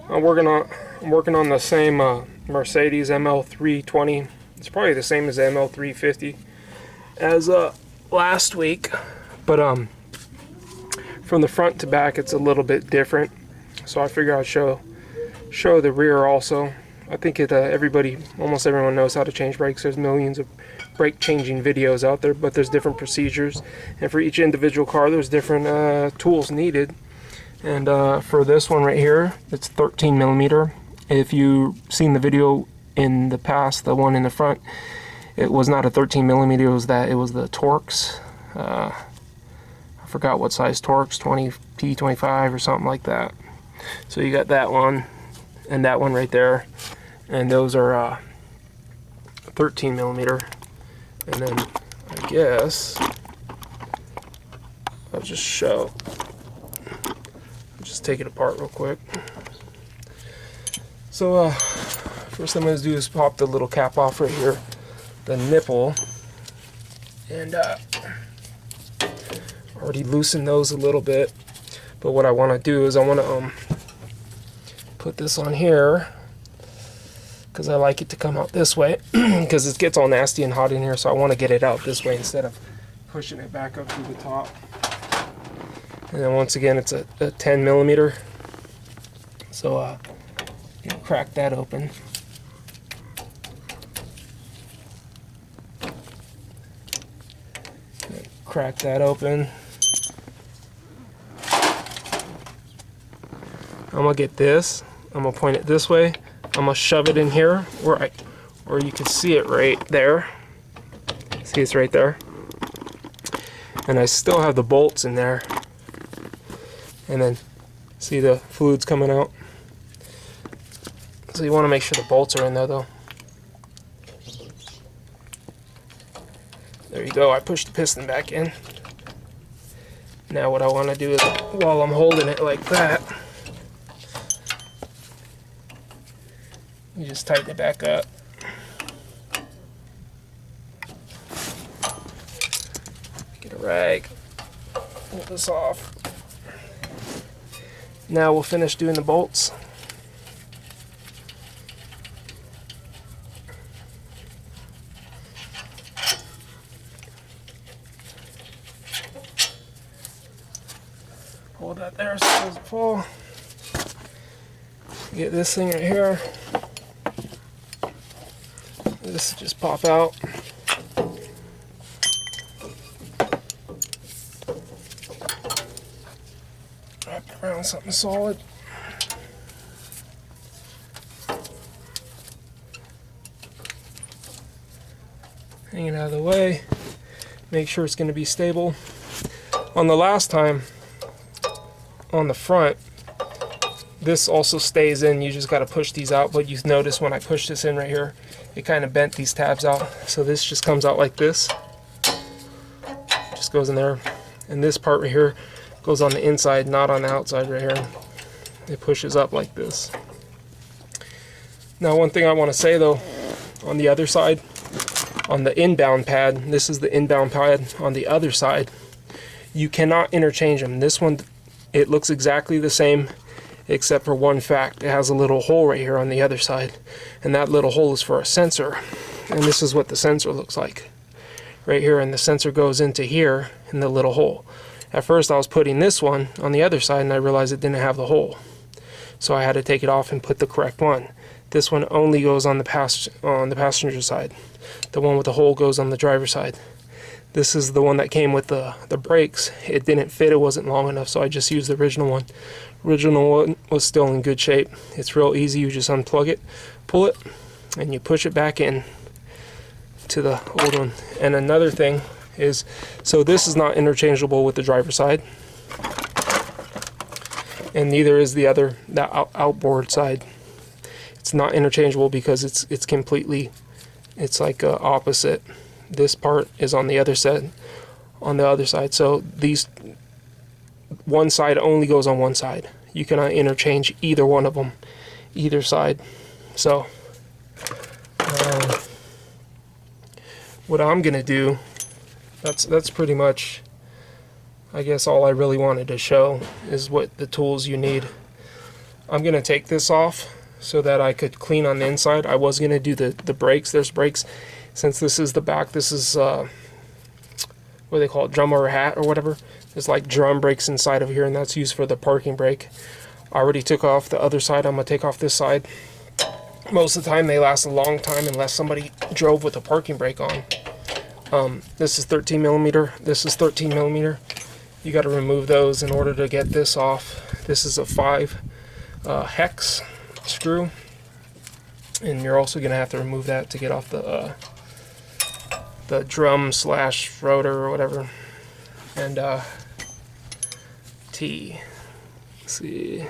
I'm working on the same Mercedes ML320. It's probably the same as the ML350 as last week, but from the front to back it's a little bit different. So I figure I'd show the rear also. I think almost everyone knows how to change brakes. There's millions of brake changing videos out there, but there's different procedures, and for each individual car there's different tools needed. And for this one right here, it's 13 millimeter. If you've seen the video in the past, the one in the front, it was not a 13 millimeter, it was the Torx. I forgot what size Torx, 20P, 25 or something like that. So you got that one and that one right there, and those are 13 millimeter. And then I guess I'll just take it apart real quick. So first I'm going to do is pop the little cap off right here, the nipple, and already loosen those a little bit. But what I want to do is I want to put this on here, because I like it to come out this way, because it gets all nasty and hot in here, so I want to get it out this way instead of pushing it back up to the top. And then once again, it's a 10 millimeter. So crack that open. Crack that open. I'm gonna get this. I'm gonna point it this way. I'm gonna shove it in here where you can see it right there. See, it's right there. And I still have the bolts in there. And then see the fluids coming out. So you want to make sure the bolts are in there though. There you go, I pushed the piston back in. Now what I want to do is, while I'm holding it like that, you just tighten it back up. Get a rag, pull this off. Now we'll finish doing the bolts. Hold that there so it doesn't fall. Get this thing right here. This just pop out. Wrap it around something solid. Hang it out of the way. Make sure it's going to be stable. On the last time, on the front, this also stays in. You just got to push these out, but you notice when I push this in right here, it kind of bent these tabs out. So this just comes out like this. Just goes in there. And this part right here goes on the inside, not on the outside right here. It pushes up like this. Now one thing I want to say though, on the other side, on the inbound pad, this is the inbound pad on the other side, you cannot interchange them. This one, it looks exactly the same except for one fact. It has a little hole right here on the other side, and that little hole is for a sensor. And this is what the sensor looks like right here, and the sensor goes into here in the little hole. At first I was putting this one on the other side and I realized it didn't have the hole, so I had to take it off and put the correct one. This one only goes on the passenger side. The one with the hole goes on the driver's side. This is the one that came with the brakes. It didn't fit, it wasn't long enough, so I just used the original one. Original one was still in good shape. It's real easy. You just unplug it, pull it, and you push it back in to the old one. And another thing is, so this is not interchangeable with the driver's side, and neither is the outboard side. It's not interchangeable because it's completely, it's like opposite. This part is on the other side, so these, one side only goes on one side. You cannot interchange either one of them, either side. So what I'm gonna do, that's pretty much, I guess, all I really wanted to show is what the tools you need. I'm going to take this off so that I could clean on the inside. I was going to do the brakes. There's brakes. Since this is the back, this is, what do they call it, drum or hat or whatever. There's like drum brakes inside of here, and that's used for the parking brake. I already took off the other side. I'm going to take off this side. Most of the time they last a long time unless somebody drove with a parking brake on. This is 13 millimeter. This is 13 millimeter. You got to remove those in order to get this off. This is a 5 hex screw, and you're also going to have to remove that to get off the drum slash rotor or whatever. And T. Let's see,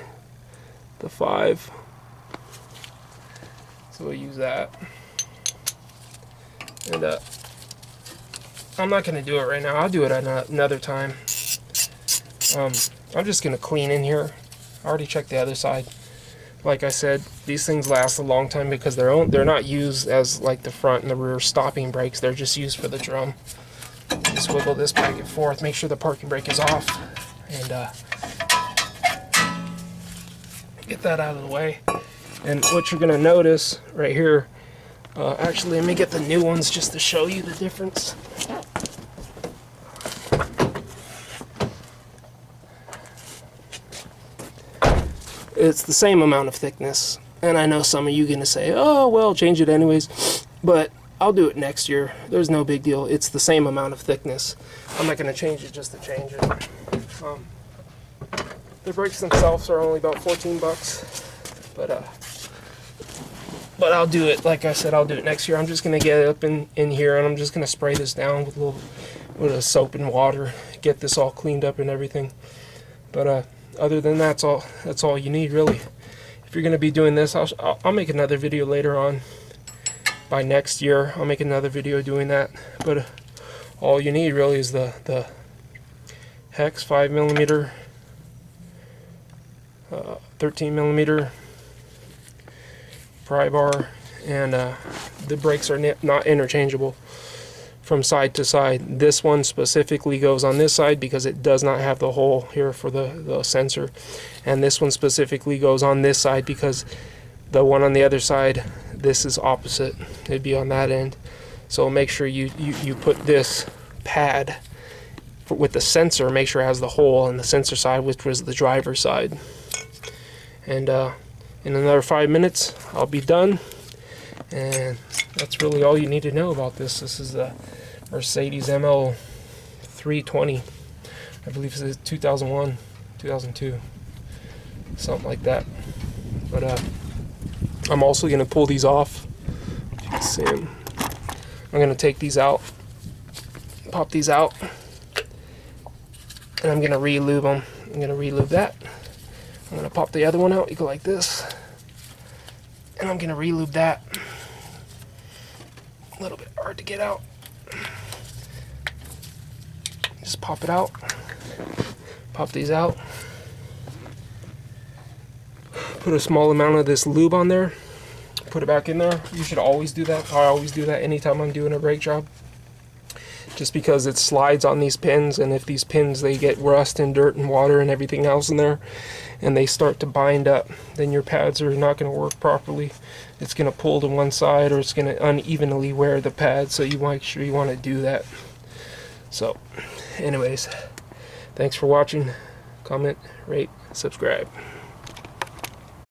the 5. So we'll use that. And I'm not going to do it right now. I'll do it another time. I'm just going to clean in here. I already checked the other side. Like I said, these things last a long time because they're not used as like the front and the rear stopping brakes. They're just used for the drum. Just wiggle this back and forth. Make sure the parking brake is off. And get that out of the way. And what you're going to notice right here, actually let me get the new ones just to show you the difference. It's the same amount of thickness, and I know some of you are going to say, oh well, change it anyways, but I'll do it next year. There's no big deal. It's the same amount of thickness. I'm not going to change it just to change it. The brakes themselves are only about 14 bucks, but I'll do it, like I said, I'll do it next year. I'm just going to get it up in here, and I'm just going to spray this down with a soap and water, get this all cleaned up and everything. But other than that, that's all you need, really. If you're going to be doing this, I'll make another video later on. By next year, I'll make another video doing that. But all you need, really, is the hex 5 millimeter, 13 millimeter pry bar, and the brakes are not interchangeable from side to side. This one specifically goes on this side because it does not have the hole here for the sensor, and this one specifically goes on this side because the one on the other side, this is opposite. It'd be on that end. So make sure you put this pad with the sensor, make sure it has the hole in the sensor side, which was the driver's side. And in another 5 minutes I'll be done, and that's really all you need to know about this. This is the Mercedes ML 320. I believe it's 2001, 2002, something like that. But I'm also going to pull these off. You can see them. I'm going to take these out, pop these out, and I'm going to re-lube them. I'm going to re-lube that. I'm going to pop the other one out. You go like this, and I'm going to re-lube that. A little bit hard to get out. Just pop it out. Pop these out. Put a small amount of this lube on there. Put it back in there. You should always do that. I always do that anytime I'm doing a brake job. Just because it slides on these pins, and if these pins, they get rust and dirt and water and everything else in there, and they start to bind up, then your pads are not going to work properly. It's going to pull to one side, or it's going to unevenly wear the pad, so you make sure you want to do that. So anyways, thanks for watching. Comment, rate, subscribe.